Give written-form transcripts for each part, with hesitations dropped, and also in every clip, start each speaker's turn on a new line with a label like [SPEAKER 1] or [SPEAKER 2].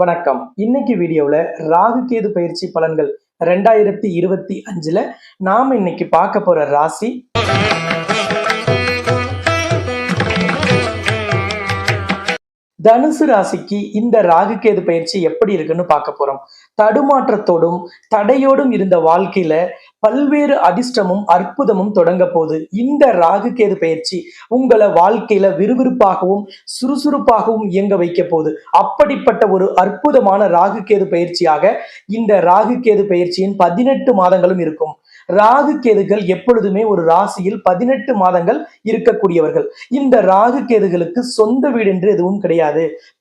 [SPEAKER 1] வணக்கம். இன்னைக்கு வீடியோவில் ராகு கேது பயிற்சி பலன்கள் 2025ல நாம இன்னைக்கு பார்க்க போற ராசி தனுசு ராசிக்கு இந்த ராகு கேது பயிற்சி எப்படி இருக்குன்னு பார்க்க போறோம். தடுமாற்றத்தோடும் தடையோடும் இருந்த வாழ்க்கையில பல்வேறு அதிர்ஷ்டமும் அற்புதமும் தொடங்க போகுது. இந்த ராகு கேது பயிற்சி உங்களை வாழ்க்கையில விறுவிறுப்பாகவும் சுறுசுறுப்பாகவும் இயங்க வைக்க போகுது. அப்படிப்பட்ட ஒரு அற்புதமான ராகு கேது பயிற்சியாக இந்த ராகு கேது பயிற்சியின் 18 மாதங்களும் இருக்கும். ராகு கேதுகள் எப்பொழுதுமே ஒரு ராசியில் 18 மாதங்கள் இருக்கக்கூடியவர்கள். இந்த ராகு கேதுகளுக்கு சொந்த வீடு என்று எதுவும் கிடையாது.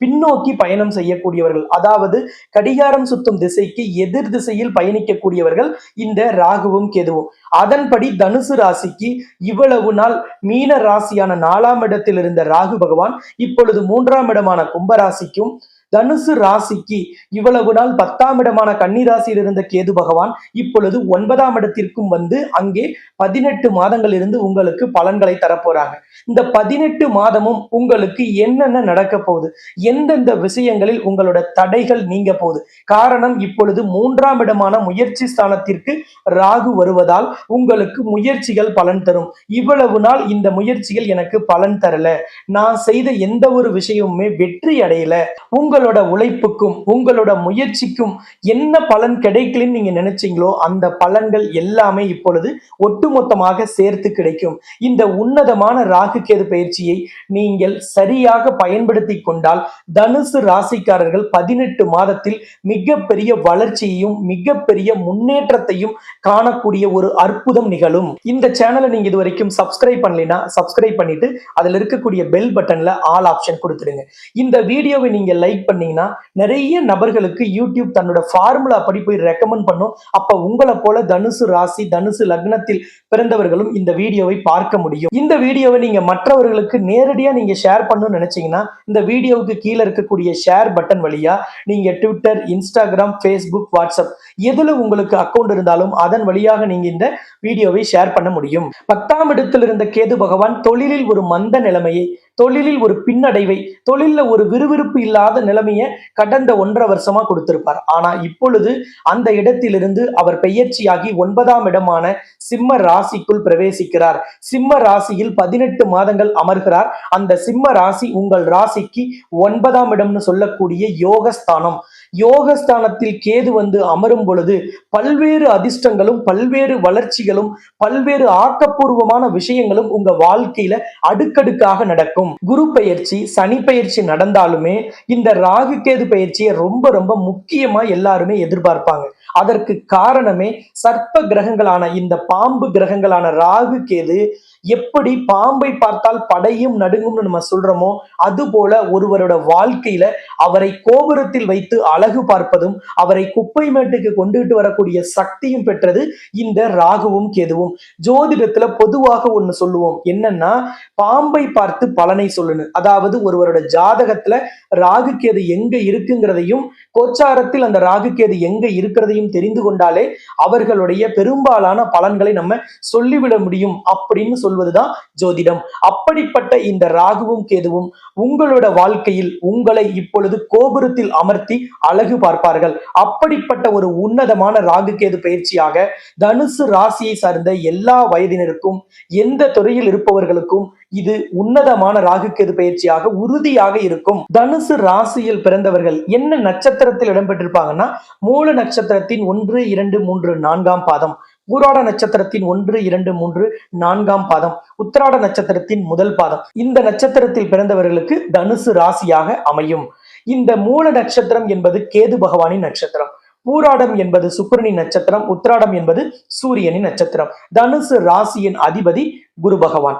[SPEAKER 1] பின்னோக்கி பயணம் செய்யக்கூடியவர்கள், அதாவது கடிகாரம் சுத்தும் திசைக்கு எதிர் திசையில் பயணிக்கக்கூடியவர்கள் இந்த ராகுவும் கேதுவும். அதன்படி தனுசு ராசிக்கு இவ்வளவு நாள் மீன ராசியான 4ஆம் இடத்தில் இருந்த ராகு பகவான் இப்பொழுது 3ஆம் இடமான கும்பராசிக்கும், தனுசு ராசிக்கு இவ்வளவு நாள் 10ஆம் இடமான கன்னி ராசியில் இருந்த கேது பகவான் இப்பொழுது 9ஆம் இடத்திற்கும் வந்து அங்கே 18 மாதங்கள் இருந்து உங்களுக்கு பலன்களை தரப்போறாங்க. இந்த 18 மாதமும் உங்களுக்கு என்னென்ன நடக்க போகுது, எந்தெந்த விஷயங்களில் உங்களோட தடைகள் நீங்க போகுது. காரணம், இப்பொழுது 3ஆம் இடமான முயற்சி ஸ்தானத்திற்கு ராகு வருவதால் உங்களுக்கு முயற்சிகள் பலன் தரும். இவ்வளவு நாள் இந்த முயற்சிகள் எனக்கு பலன் தரல, நான் செய்த எந்த ஒரு விஷயமுமே வெற்றி அடையல, உங்களோட உழைப்புக்கும் உங்களோட முயற்சிக்கும் என்ன பலன் கிடைக்கலன்னு நீங்க நினைச்சீங்களோ அந்த பலன்கள் எல்லாமே இப்பொழுது ஒட்டுமொத்தமாக சேர்த்து கிடைக்கும். இந்த உன்னதமான ராகு கேது பயிற்சியை நீங்கள் சரியாக பயன்படுத்தி கொண்டால் தனுசு ராசிக்காரர்கள் 18 மாதத்தில் மிகப்பெரிய வளர்ச்சியையும் மிகப்பெரிய முன்னேற்றத்தையும் காணக்கூடிய ஒரு அற்புதம் நிகழும். இந்த சேனலை நீங்க இது வரைக்கும் சப்ஸ்கிரைப் பண்ணலைன்னா சப்ஸ்கிரைப் பண்ணிட்டு அதுல இருக்கக்கூடிய பெல் பட்டன்ல ஆல் ஆப்ஷன் கொடுத்துடுங்க. இந்த வீடியோவை நீங்க லைக் பண்ணீங்கன்னா நிறைய நபர்களுக்கு யூடியூப் தன்னோட ஃபார்முலா படி போய் ரெக்கமெண்ட் பண்ணும். அப்ப உங்களை போல தனுசு ராசி தனுசு லக்னத்தில் பிறந்தவர்களும் இந்த வீடியோவை பார்க்க முடியும். இந்த வீடியோவை நீங்க மற்றவர்களுக்கு நேரடியா நீங்க ஷேர் பண்ணணும்னு நினைச்சீங்கன்னா இந்த வீடியோவுக்கு கீழே இருக்கக்கூடிய ஷேர் பட்டன் வழியா நீங்க ட்விட்டர், இன்ஸ்டாகிராம், ஃபேஸ்புக், வாட்ஸ்அப் எதுல உங்களுக்கு அக்கௌண்ட் இருந்தாலும் அதன் வழியாக நீங்க இந்த வீடியோவை ஷேர் பண்ண முடியும். 10ஆம் இடத்தில் இருந்த கேது பகவான் தொழிலில் ஒரு மந்த நிலைமையை, தொழிலில் ஒரு பின்னடைவை, தொழில ஒரு விறுவிறுப்பு இல்லாத நிலைமையை கடந்த 1.5 வருஷமா கொடுத்திருப்பார். ஆனா இப்பொழுது அந்த இடத்திலிருந்து அவர் பெயர்ச்சியாகி 9ஆம் இடமான சிம்ம ராசிக்குள் பிரவேசிக்கிறார். சிம்ம ராசியில் 18 மாதங்கள் அமர்கிறார். அந்த சிம்ம ராசி உங்கள் ராசிக்கு 9ஆம் இடம்னு சொல்லக்கூடிய யோகஸ்தானம். யோகஸ்தானத்தில் கேது வந்து அமரும் பொழுது பல்வேறு அதிர்ஷ்டங்களும் பல்வேறு வளர்ச்சிகளும் பல்வேறு ஆக்கப்பூர்வமான விஷயங்களும் உங்க வாழ்க்கையில அடுக்கடுக்காக நடக்கும். குரு பயிற்சி, சனி பயிற்சி நடந்தாலுமே இந்த ராகு கேது பயிற்சியை ரொம்ப ரொம்ப முக்கியமா எல்லாருமே எதிர்பார்ப்பாங்க. அதற்கு காரணமே சர்ப்ப கிரகங்களான இந்த பாம்பு கிரகங்களான ராகு கேது எப்படி பாம்பை பார்த்தால் படையும் நடுங்கும்னு நம்ம சொல்றோமோ அதுபோல ஒருவரோட வாழ்க்கையில அவரை கோபுரத்தில் வைத்து அழகு பார்ப்பதும் அவரை குப்பை மேட்டுக்கு கொண்டுகிட்டு வரக்கூடிய சக்தியும் பெற்றது இந்த ராகுவும் கேதுவும். ஜோதிடத்துல பொதுவாக ஒண்ணு சொல்லுவோம், என்னன்னா பாம்பை பார்த்து பலனை சொல்லணும். அதாவது ஒருவரோட ஜாதகத்துல ராகு கேது எங்க இருக்குங்கிறதையும் கோச்சாரத்தில் அந்த ராகு கேது எங்க இருக்கிறதையும் தெரிந்து கொண்டாலே அவர்களுடைய பெரும்பாலான பலன்களை நம்ம சொல்லிவிட முடியும் அப்படின்னு சொல்வதுதான் ஜோதிடம். அப்படிப்பட்ட இந்த ராகுவும் கேதுவும் உங்களோட வாழ்க்கையில் உங்களை இப்பொழுது கோபுரத்தில் அமர்த்தி அழகு பார்ப்பார்கள். அப்படிப்பட்ட ஒரு உன்னதமான ராகு கேது பயிற்சியாக தனுசு ராசியை சார்ந்த எல்லா வயதினருக்கும் எந்த துறையில் இருப்பவர்களுக்கும் இது உன்னதமான ராகு கேது பயிற்சியாக உறுதியாக இருக்கும். தனுசு ராசியில் பிறந்தவர்கள் என்ன நட்சத்திரத்தில் இடம்பெற்றிருப்பாங்கன்னா மூல நட்சத்திரத்தின் 1, 2, 3, 4ஆம் பாதம், பூராட நட்சத்திரத்தின் 1, 2, 3, 4ஆம் பாதம், உத்திராட நட்சத்திரத்தின் முதல் பாதம். இந்த நட்சத்திரத்தில் பிறந்தவர்களுக்கு தனுசு ராசியாக அமையும். இந்த மூல நட்சத்திரம் என்பது கேது பகவானின் நட்சத்திரம், பூராடம் என்பது சுக்கிரனின் நட்சத்திரம், உத்திராடம் என்பது சூரியனின் நட்சத்திரம். தனுசு ராசியின் அதிபதி குரு பகவான்.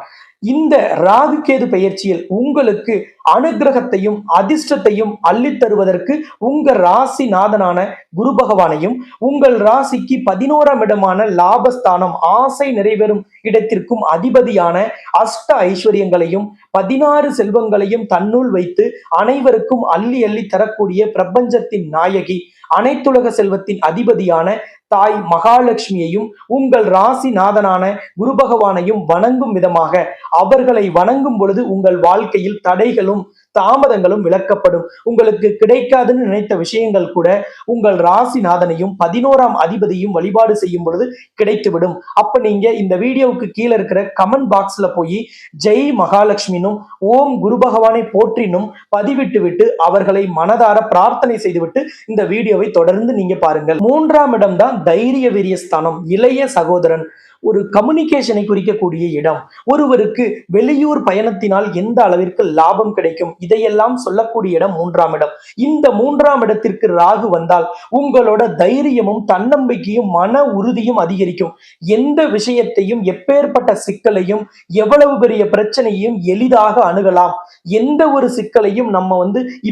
[SPEAKER 1] இந்த ராகு கேது பயிற்சியில் உங்களுக்கு அனுகிரகத்தையும் அதிர்ஷ்டத்தையும் அள்ளித் தருவதற்கு உங்க ராசி நாதனான குரு பகவானையும் உங்கள் ராசிக்கு 11ஆம் இடமான லாபஸ்தானம் ஆசை நிறைவேறும் இடத்திற்கும் அதிபதியான அஷ்ட ஐஸ்வர்யங்களையும் 16 செல்வங்களையும் தன்னுள் வைத்து அனைவருக்கும் அள்ளி அள்ளி தரக்கூடிய பிரபஞ்சத்தின் நாயகி அனைத்துலக செல்வத்தின் அதிபதியான தாய் மகாலட்சுமியையும் உங்கள் ராசி நாதனான குரு பகவானையும் வணங்கும் விதமாக அவர்களை வணங்கும் பொழுது உங்கள் வாழ்க்கையில் தடைகளும் தாமதங்களும் விலக்கப்படும். உங்களுக்கு கிடைக்காதுன்னு நினைத்த விஷயங்கள் கூட உங்கள் ராசிநாதனையும் 11ஆம் அதிபதியும் வழிபாடு செய்யும் பொழுது கிடைத்துவிடும். அப்ப நீங்க இந்த வீடியோவுக்கு கீழே இருக்கிற கமெண்ட் பாக்ஸ்ல போய் ஜெய் மகாலட்சுமினும் ஓம் குரு பகவானை போற்றினும் பதிவிட்டு விட்டு அவர்களை மனதார பிரார்த்தனை செய்துவிட்டு இந்த வீடியோவை தொடர்ந்து நீங்க பாருங்கள். 3ஆம் இடம் தான் தைரிய வீரிய ஸ்தானம், இளைய சகோதரன், ஒரு கம்யூனிகேஷனை குறிக்கக்கூடிய இடம். ஒருவருக்கு வெளியூர் பயணத்தினால் எந்த அளவிற்கு லாபம் கிடைக்கும், இதையெல்லாம் சொல்லக்கூடிய இடம் 3ஆம் இடம். இந்த 3ஆம் இடத்திற்கு ராகு வந்தால் உங்களோட தைரியமும் தன்னம்பிக்கையும் மன உறுதியும் அதிகரிக்கும். எந்த விஷயத்தையும் எப்பேற்பட்ட சிக்கலையும் எவ்வளவு பெரிய பிரச்சனையும் எளிதாக அணுகலாம். எந்த ஒரு சிக்கலையும் நம்ம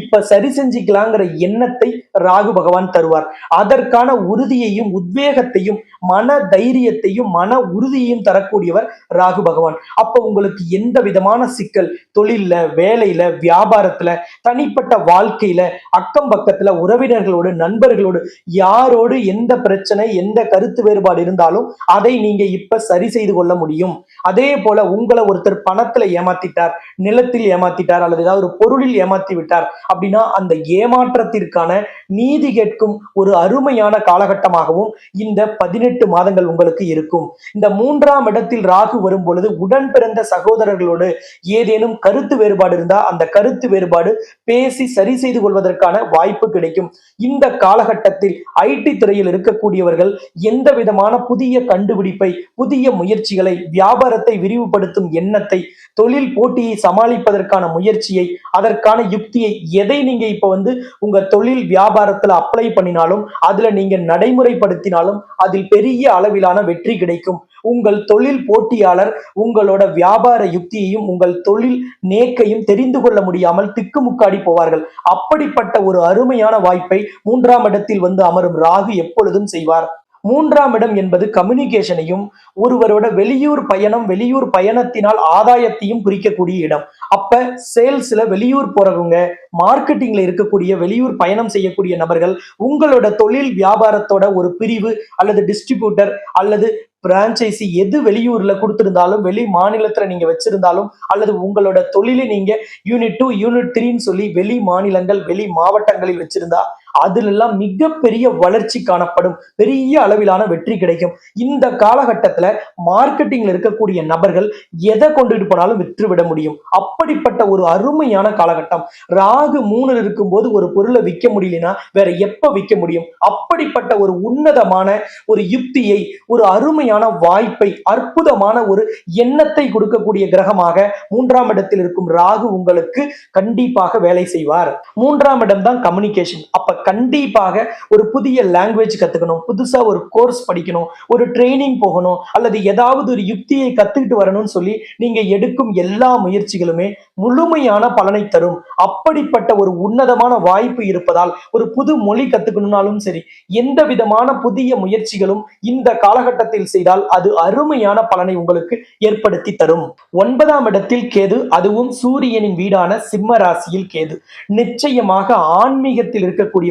[SPEAKER 1] இப்ப சரி செஞ்சுக்கலாங்கிற எண்ணத்தை ராகு பகவான் தருவார். அதற்கான உறுதியையும் உத்வேகத்தையும் மன தைரியத்தையும் மன உறுதியையும் தரக்கூடியவர் ராகு பகவான். அப்ப உங்களுக்கு எந்த விதமான சிக்கல், தொழில்ல, வேலையில, வியாபாரத்துல, தனிப்பட்ட வாழ்க்கையில, அக்கம் பக்கத்துல, உறவினர்களோடு, நண்பர்களோடு, யாரோடு எந்த பிரச்சனை, எந்த கருத்து வேறுபாடு இருந்தாலும் அதை நீங்க இப்ப சரி செய்து கொள்ள முடியும். அதே போல உங்களை ஒருத்தர் பணத்துல ஏமாத்திட்டார், நிலத்தில் ஏமாத்திட்டார், அல்லது ஏதாவது ஒரு பொருளில் ஏமாத்தி விட்டார் அப்படின்னா அந்த ஏமாற்றத்திற்கான நீதி கேட்கும் ஒரு அருமையான காலகட்டமாகவும் இந்த 18 மாதங்கள் உங்களுக்கு இருக்கும். இந்த 3ஆம் இடத்தில் ராகு வரும் பொழுது உடன் பிறந்த சகோதரர்களோடு ஏதேனும் கருத்து வேறுபாடு இருந்தா அந்த கருத்து வேறுபாடு பேசி சரி செய்து கொள்வதற்கான வாய்ப்பு கிடைக்கும். இந்த காலகட்டத்தில் ஐடி துறையில் இருக்கக்கூடியவர்கள் எந்த விதமான புதிய கண்டுபிடிப்பை, புதிய முயற்சிகளை, வியாபாரத்தை விரிவுபடுத்தும் எண்ணத்தை, தொழில் போட்டியை சமாளிப்பதற்கான முயற்சியை, அதற்கான யுக்தியை, எதை நீங்க இப்ப உங்க தொழில் வியாபாரத்துல அப்ளை பண்ணினாலும் அதுல நீங்க நடைமுறைப்படுத்தினாலும் அதில் பெரிய அளவிலான வெற்றி கிடைக்கும். உங்கள் தொழில் போட்டியாளர் உங்களோட வியாபார யுக்தியையும் உங்கள் தொழில் நேக்கையும் தெரிந்து கொள்ள முடியாமல் திக்குமுக்காடி போவார்கள். அப்படிப்பட்ட ஒரு அருமையான வாய்ப்பை 3ஆம் இடத்தில் அமரும் ராகு எப்பொழுதும் செய்வார். 3ஆம் இடம் என்பது கம்யூனிகேஷனையும் ஒருவரோட வெளியூர் பயணம், வெளியூர் பயணத்தினால் ஆதாயத்தையும் குறிக்கக்கூடிய இடம். அப்ப சேல்ஸ்ல வெளியூர் போறவங்க, மார்க்கெட்டிங்ல இருக்கக்கூடிய வெளியூர் பயணம் செய்யக்கூடிய நபர்கள் உங்களோட தொழில் வியாபாரத்தோட ஒரு பிரிவு அல்லது டிஸ்ட்ரிபியூட்டர் அல்லது பிரான்ச்சைசி எது வெளியூர்ல கொடுத்திருந்தாலும், வெளி மாநிலத்துல நீங்க வச்சிருந்தாலும், அல்லது உங்களோட தொழிலை நீங்க யூனிட் 2 யூனிட் 3ன்னு சொல்லி வெளி மாநிலங்கள், வெளி மாவட்டங்களில் வச்சிருந்தா அதுல எல்லாம் மிகப்பெரிய வளர்ச்சி காணப்படும். பெரிய அளவிலான வெற்றி கிடைக்கும். இந்த காலகட்டத்துல மார்க்கெட்டிங்ல இருக்கக்கூடிய நபர்கள் எதை கொண்டுட்டு போனாலும் விற்றுவிட முடியும். அப்படிப்பட்ட ஒரு அருமையான காலகட்டம். ராகு 3 இருக்கும்போது ஒரு பொருளை விற்க முடியலனா வேற எப்ப விற்க முடியும்? அப்படிப்பட்ட ஒரு உன்னதமான ஒரு யுக்தியை, ஒரு அருமையான வாய்ப்பை, அற்புதமான ஒரு எண்ணத்தை கொடுக்கக்கூடிய கிரகமாக 3ஆம் இடத்தில் இருக்கும் ராகு உங்களுக்கு கண்டிப்பாக வேலை செய்வார். 3ஆம் இடம் தான் கம்யூனிகேஷன். அப்ப கண்டிப்பாக ஒரு புதிய லாங்குவேஜ் கத்துக்கணும், புதுசா ஒரு கோர்ஸ் படிக்கணும், ஒரு ட்ரைனிங் போகணும், அல்லது ஏதாவது ஒரு யுக்தியை கத்துக்கிட்டு வரணும்னு சொல்லி நீங்க எடுக்கும் எல்லா முயற்சிகளுமே முழுமையான பலனை தரும். அப்படிப்பட்ட ஒரு உன்னதமான வாய்ப்பு இருப்பதால் ஒரு புது மொழி கத்துக்கணும்னாலும் சரி, எந்த விதமான புதிய முயற்சிகளும் இந்த காலகட்டத்தில் செய்தால் அது அருமையான பலனை உங்களுக்கு ஏற்படுத்தி தரும். 9ஆம் இடத்தில் கேது, அதுவும் சூரியனின் வீடான சிம்ம ராசியில் கேது. நிச்சயமாக ஆன்மீகத்தில் இருக்கக்கூடிய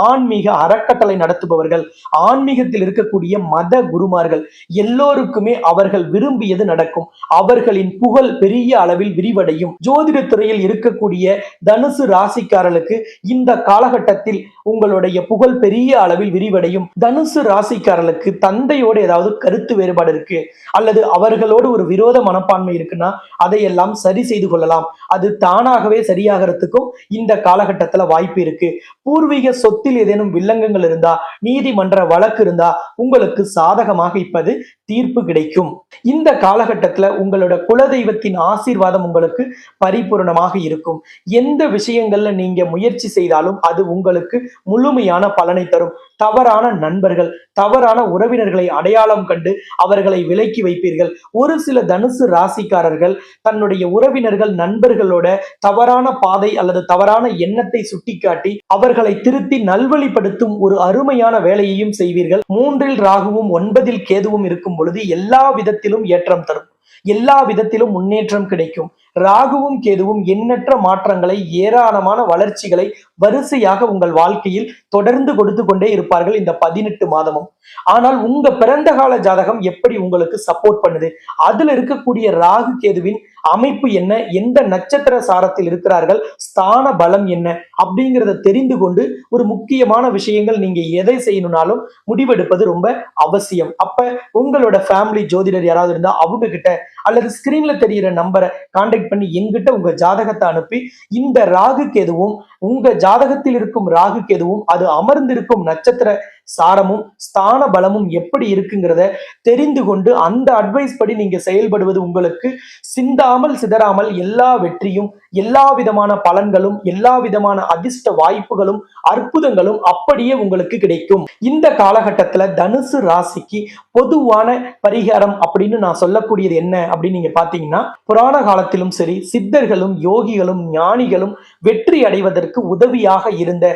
[SPEAKER 1] ஆன்மீக அறக்கட்டளை நடத்துபவர்கள், ஆன்மீகத்தில் இருக்கக்கூடிய மத குருமார்கள் எல்லோருக்குமே அவர்கள் விரும்பியது நடக்கும். அவர்களின் புகழ் பெரிய அளவில் விரிவடையும். ஜோதிட துறையில் இருக்கக்கூடிய தனுசு ராசிக்காரர்களுக்கு இந்த காலகட்டத்தில் உங்களுடைய புகழ் பெரிய அளவில் விரிவடையும். தனுசு ராசிக்காரர்களுக்கு தந்தையோடு ஏதாவது கருத்து வேறுபாடு இருக்கு அல்லது அவர்களோடு ஒரு விரோத மனப்பான்மை இருக்குன்னா அதையெல்லாம் சரி செய்து கொள்ளலாம். அது தானாகவே சரியாகிறதுக்கும் இந்த காலகட்டத்துல வாய்ப்பு இருக்கு. பூர்வீக சொத்தில் ஏதேனும் வில்லங்கங்கள் இருந்தா, நீதிமன்ற வழக்கு இருந்தா உங்களுக்கு சாதகமாக இப்பது தீர்ப்பு கிடைக்கும். இந்த காலகட்டத்துல உங்களோட குலதெய்வத்தின் ஆசீர்வாதம் உங்களுக்கு பரிபூர்ணமாக இருக்கும். எந்த விஷயங்கள்ல நீங்க முயற்சி செய்தாலும் அது உங்களுக்கு முழுமையான பலனை தரும். தவறான நண்பர்கள், தவறான உறவினர்களை அடையாளம் கண்டு அவர்களை விலக்கி வைப்பீர்கள். ஒரு சில தனுசு ராசிக்காரர்கள் தன்னுடைய உறவினர்கள், நண்பர்களோட தவறான பாதை அல்லது தவறான எண்ணத்தை சுட்டிக்காட்டி அவர்களை திருத்தி நல்வழிப்படுத்தும் ஒரு அருமையான வேலையையும் செய்வீர்கள். 3இல் ராகுவும் 9இல் கேதுவும் இருக்கும் பொழுது எல்லா விதத்திலும் ஏற்றம் தரும், எல்லா விதத்திலும் முன்னேற்றம் கிடைக்கும். ராகுவும் கேதுவும் எண்ணற்ற மாற்றங்களை, ஏராளமான வளர்ச்சிகளை வரிசையாக உங்கள் வாழ்க்கையில் தொடர்ந்து கொடுத்து கொண்டே இருப்பார்கள் இந்த 18 மாதமும். ஆனால் உங்க பிறந்த கால ஜாதகம் எப்படி உங்களுக்கு சப்போர்ட் பண்ணுது? அதுல இருக்கக்கூடிய ராகு கேதுவின் அமைப்பு என்ன, எந்த நட்சத்திர சாரத்தில் இருக்கிறார்கள், ஸ்தான பலம் என்ன அப்படிங்கிறத தெரிந்து கொண்டு ஒரு முக்கியமான விஷயங்கள் நீங்க எதை செய்யணும்னாலும் முடிவெடுப்பது ரொம்ப அவசியம். அப்ப உங்களோட ஃபேமிலி ஜோதிடர் யாராவது இருந்தா அவங்க கிட்ட அல்லது ஸ்கிரீன்ல தெரியிற நம்பரை கான்டாக்ட் பண்ணி என்கிட்ட உங்க ஜாதகத்தை அனுப்பி இந்த ராகு கேதுவும் உங்க ஜாதகத்தில் இருக்கும் ராகு கேதுவும் அது அமர்ந்திருக்கும் நட்சத்திர சாரமும் ஸ்தான பலமும் எப்படி இருக்குங்கிறத தெரிந்து கொண்டு அந்த அட்வைஸ் படி நீங்க செயல்படுவது உங்களுக்கு சிந்தாமல் சிதறாமல் எல்லா வெற்றியும், எல்லா விதமான பலன்களும், எல்லா விதமான அதிர்ஷ்ட வாய்ப்புகளும், அற்புதங்களும் அப்படியே உங்களுக்கு கிடைக்கும். இந்த காலகட்டத்துல தனுசு ராசிக்கு பொதுவான பரிகாரம் அப்படின்னு நான் சொல்லக்கூடியது என்ன அப்படின்னு நீங்க பாத்தீங்கன்னா, புராண காலத்திலும் சரி சித்தர்களும் யோகிகளும் ஞானிகளும் வெற்றி அடைவதற்கு உதவியாக இருந்த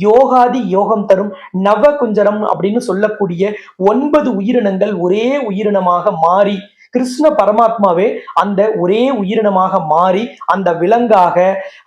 [SPEAKER 1] யோகாதி யோகம் தரும் நவகுஞ்சரம் அப்படின்னு சொல்லக்கூடிய 9 உயிரினங்கள் ஒரே உயிரினமாக மாறி கிருஷ்ண பரமாத்மாவே அந்த ஒரே உயிரினமாக மாறி அந்த விலங்காக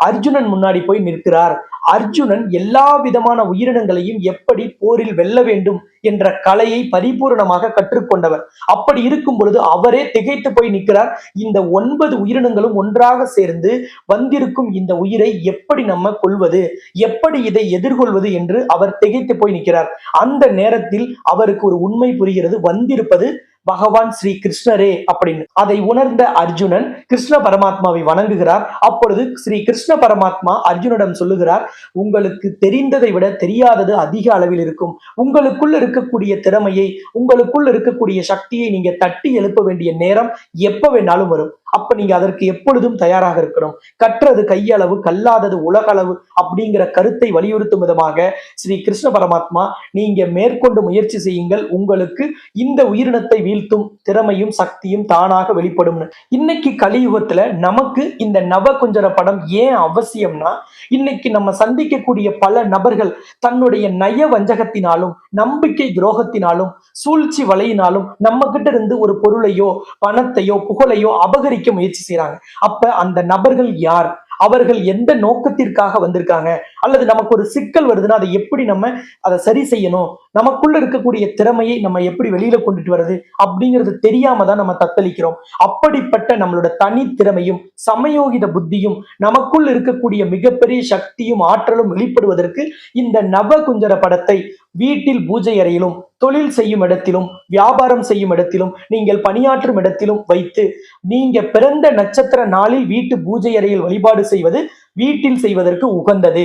[SPEAKER 1] அர்ஜுனன் முன்னாடி போய் நிற்கிறார். அர்ஜுனன் எல்லா விதமான உயிரினங்களையும் எப்படி போரில் வெல்ல வேண்டும் என்ற கலையை பரிபூரணமாக கற்றுக்கொண்டவர். அப்படி இருக்கும் பொழுது அவரே திகைத்து போய் நிற்கிறார். இந்த 9 உயிரினங்களும் ஒன்றாக சேர்ந்து வந்திருக்கும் இந்த உயிரை எப்படி நம்ம கொள்வது, எப்படி இதை எதிர்கொள்வது என்று அவர் திகைத்து போய் நிற்கிறார். அந்த நேரத்தில் அவருக்கு ஒரு உண்மை புரிகிறது, வந்திருப்பது பகவான் ஸ்ரீ கிருஷ்ணரே அப்படின்னு. அதை உணர்ந்த அர்ஜுனன் கிருஷ்ண பரமாத்மாவை வணங்குகிறார். அப்பொழுது ஸ்ரீ கிருஷ்ண பரமாத்மா அர்ஜுனிடம் சொல்லுகிறார், உங்களுக்கு தெரிந்ததை விட தெரியாதது அதிக அளவில் இருக்கும். உங்களுக்குள் இருக்கக்கூடிய திறமையை, உங்களுக்குள் இருக்கக்கூடிய சக்தியை நீங்க தட்டி எழுப்ப வேண்டிய நேரம் எப்ப வேணாலும் வரும். அப்ப நீங்க அதற்கு எப்பொழுதும் தயாராக இருக்கணும். கற்றது கையளவு, கல்லாதது உலகளவு அப்படிங்கிற கருத்தை வலியுறுத்தும் விதமாக ஸ்ரீ கிருஷ்ண பரமாத்மா நீங்க மேற்கொண்டு முயற்சி செய்யுங்கள், உங்களுக்கு இந்த உயிரினத்தை வீழ்த்தும் திறமையும் சக்தியும் தானாக வெளிப்படும். இன்னைக்கு கலியுகத்துல நமக்கு இந்த நவகுஞ்சர படம் ஏன் அவசியம்னா, இன்னைக்கு நம்ம சந்திக்கக்கூடிய பல நபர்கள் தன்னுடைய நய வஞ்சகத்தினாலும் நம்பிக்கை துரோகத்தினாலும் சூழ்ச்சி வலையினாலும் நம்ம கிட்ட இருந்து ஒரு பொருளையோ பணத்தையோ புகழையோ அபகரிக்க முயற்சி செய்யறாங்க. அப்ப அந்த நபர்கள் யார், அவர்கள் எந்த நோக்கத்திற்காக வந்திருக்காங்க, அல்லது நமக்கு ஒரு சிக்கல் வருதுன்னா அதை எப்படி நம்ம அதை சரி செய்யணும், நமக்குள்ள இருக்கக்கூடிய திறமையை நம்ம எப்படி வெளியில கொண்டுட்டு வர்றது அப்படிங்கிறது தெரியாம தான் நம்ம தத்தளிக்கிறோம். அப்படிப்பட்ட நம்மளோட தனி திறமையும் சமயோகித புத்தியும் நமக்குள் இருக்கக்கூடிய மிகப்பெரிய சக்தியும் ஆற்றலும் வெளிப்படுவதற்கு இந்த நவகுஞ்சர படத்தை வீட்டில் பூஜை அறையிலும், தொழில் செய்யும் இடத்திலும், வியாபாரம் செய்யும் இடத்திலும், நீங்கள் பணியாற்றும் இடத்திலும் வைத்து நீங்க பிறந்த நட்சத்திர நாளில் வீட்டு பூஜை அறையில் வழிபாடு செய்வது வீட்டில் செய்வதற்கு உகந்தது.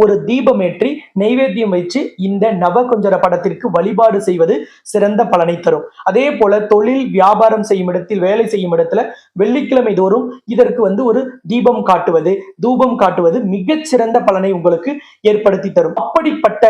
[SPEAKER 1] ஒரு தீபமேற்றி நைவேத்தியம் வச்சு இந்த நவகுஞ்சர படத்திற்கு வழிபாடு செய்வது சிறந்த பலனை தரும். அதே போல தொழில் வியாபாரம் செய்யும் இடத்தில், வேலை செய்யும் இடத்துல வெள்ளிக்கிழமை தோறும் இதற்கு ஒரு தீபம் காட்டுவது, தூபம் காட்டுவது மிகச் சிறந்த பலனை உங்களுக்கு ஏற்படுத்தி தரும். அப்படிப்பட்ட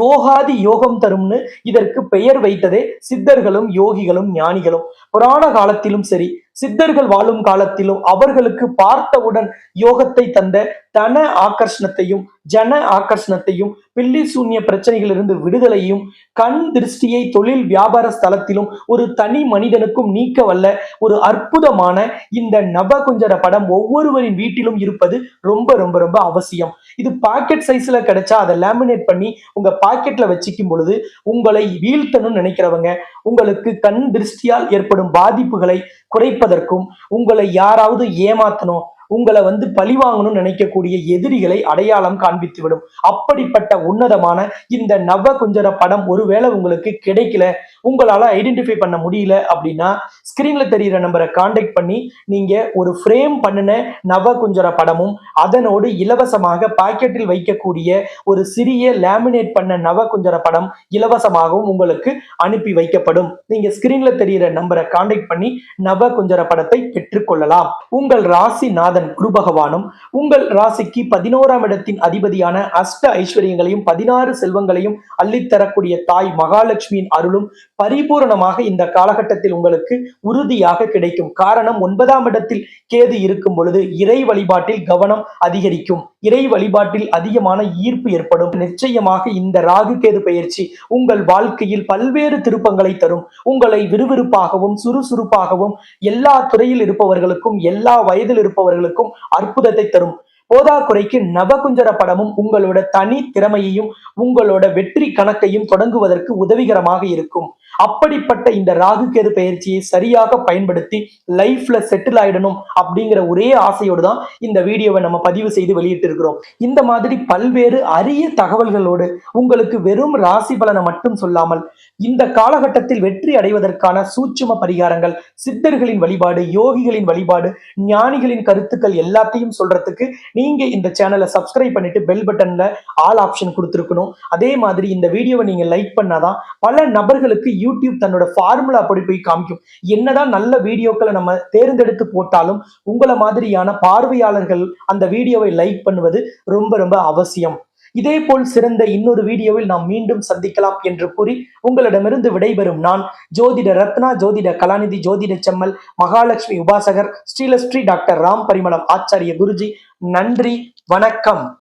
[SPEAKER 1] யோகாதி யோகம் தரும்னு இதற்கு பெயர் வைத்ததே சித்தர்களும் யோகிகளும் ஞானிகளும். புராண காலத்திலும் சரி சித்தர்கள் வாழும் காலத்திலும் அவர்களுக்கு பார்த்தவுடன் யோகத்தை தந்த தன ஆகர்ஷணத்தையும் ஜன ஆகர்ஷணத்தையும், பில்லி சூன்ய பிரச்சனைகளிலிருந்து விடுதலையும், கண் திருஷ்டியை தொழில் வியாபார ஸ்தலத்திலும் ஒரு தனி மனிதனுக்கும் நீக்க வல்ல ஒரு அற்புதமான இந்த நவகுஞ்சர படம் ஒவ்வொருவரின் வீட்டிலும் இருப்பது ரொம்ப ரொம்ப ரொம்ப அவசியம். இது பாக்கெட் சைஸ்ல கிடைச்சா அதை லேமினேட் பண்ணி உங்க பாக்கெட்ல வச்சுக்கும் பொழுது உங்களை வீழ்த்தணும்னு நினைக்கிறவங்க, உங்களுக்கு கண் திருஷ்டியால் ஏற்படும் பாதிப்புகளை குறைப்பதற்கும், உங்களை யாராவது ஏமாத்தணும், உங்களை பழி வாங்கணும்னு நினைக்கக்கூடிய எதிரிகளை அடையாளம் காண்பித்துவிடும். அப்படிப்பட்ட உன்னதமான இந்த நவகுஞ்சர படம் ஒருவேளை உங்களுக்கு கிடைக்கல, உங்களால ஐடென்டிஃபை பண்ண முடியல அப்படின்னா ஸ்கிரீன்ல தெரிகிற நம்பரை கான்டாக்ட் பண்ணி நீங்க ஒரு ஃப்ரேம் பண்ணின நவகுஞ்சர படமும் அதனோடு இலவசமாக பாக்கெட்டில் வைக்கக்கூடிய ஒரு சிறிய லேமினேட் பண்ண நவகுஞ்சர படம் இலவசமாகவும் உங்களுக்கு அனுப்பி வைக்கப்படும். நீங்க ஸ்கிரீன்ல தெரிகிற நம்பரை கான்டாக்ட் பண்ணி நவகுஞ்சர படத்தை பெற்றுக்கொள்ளலாம். உங்கள் ராசிநாதன் குரு பகவானும் உங்கள் ராசிக்கு 11ஆம் இடத்தின் அதிபதியான அஷ்ட ஐஸ்வர்யங்களையும் 16 செல்வங்களையும் அள்ளித்தரக்கூடிய தாய் மகாலட்சுமியின் அருளும் பரிபூரணமாக இந்த காலகட்டத்தில் உங்களுக்கு உறுதியாக கிடைக்கும். காரணம் 9ஆம் இடத்தில் கேது இருக்கும் பொழுது இறை வழிபாட்டில் கவனம் அதிகரிக்கும், இறை வழிபாட்டில் அதிகமான ஈர்ப்பு ஏற்படும். நிச்சயமாக இந்த ராகு கேது பயிற்சி உங்கள் வாழ்க்கையில் பல்வேறு திருப்பங்களை தரும். உங்களை விறுவிறுப்பாகவும் சுறுசுறுப்பாகவும் எல்லா துறையில் இருப்பவர்களுக்கும் எல்லா வயதில் இருப்பவர்களுக்கும் அற்புதத்தை தரும். போதாக்குறைக்கு நவகுஞ்சர படமும் உங்களோட தனி திறமையையும் உங்களோட வெற்றி கணக்கையும் தொடங்குவதற்கு உதவிகரமாக இருக்கும். அப்படிப்பட்ட இந்த ராகு கேது பயிற்சியை சரியாக பயன்படுத்தி லைஃப்ல செட்டில் ஆயிடணும் அப்படிங்கிற ஒரே ஆசையோடு தான் இந்த வீடியோவை நம்ம பதிவு செய்து வெளியிட்டு இருக்கிறோம். இந்த மாதிரி பல்வேறு அரிய தகவல்களோடு உங்களுக்கு வெறும் ராசி பலனை மட்டும் சொல்லாமல் இந்த காலகட்டத்தில் வெற்றி அடைவதற்கான சூட்சும பரிகாரங்கள், சித்தர்களின் வழிபாடு, யோகிகளின் வழிபாடு, ஞானிகளின் கருத்துக்கள் எல்லாத்தையும் சொல்றதுக்கு நீங்க இந்த சேனலை சப்ஸ்கிரைப் பண்ணிட்டு பெல் பட்டன்ல ஆல் ஆப்ஷன் கொடுத்துருக்கணும். அதே மாதிரி இந்த வீடியோவை நீங்க லைக் பண்ணாதான் பல நபர்களுக்கு யூடியூப் தன்னோட ஃபார்முலா அப்படி போய் காமிக்கும். என்னதான் நல்ல வீடியோக்களை நம்ம தேர்ந்தெடுத்து போட்டாலும் உங்களை மாதிரியான பார்வையாளர்கள் அந்த வீடியோவை லைக் பண்ணுவது ரொம்ப ரொம்ப அவசியம். இதே போல் சிறந்த இன்னொரு வீடியோவில் நாம் மீண்டும் சந்திக்கலாம் என்று கூறி உங்களிடமிருந்து விடைபெறும் நான் ஜோதிட ரத்னா, ஜோதிட கலாநிதி, ஜோதிட செம்மல், மகாலட்சுமி உபாசகர், ஸ்ரீலஸ்ரீ டாக்டர் ராம் பரிமளம் ஆச்சாரிய குருஜி. நன்றி, வணக்கம்.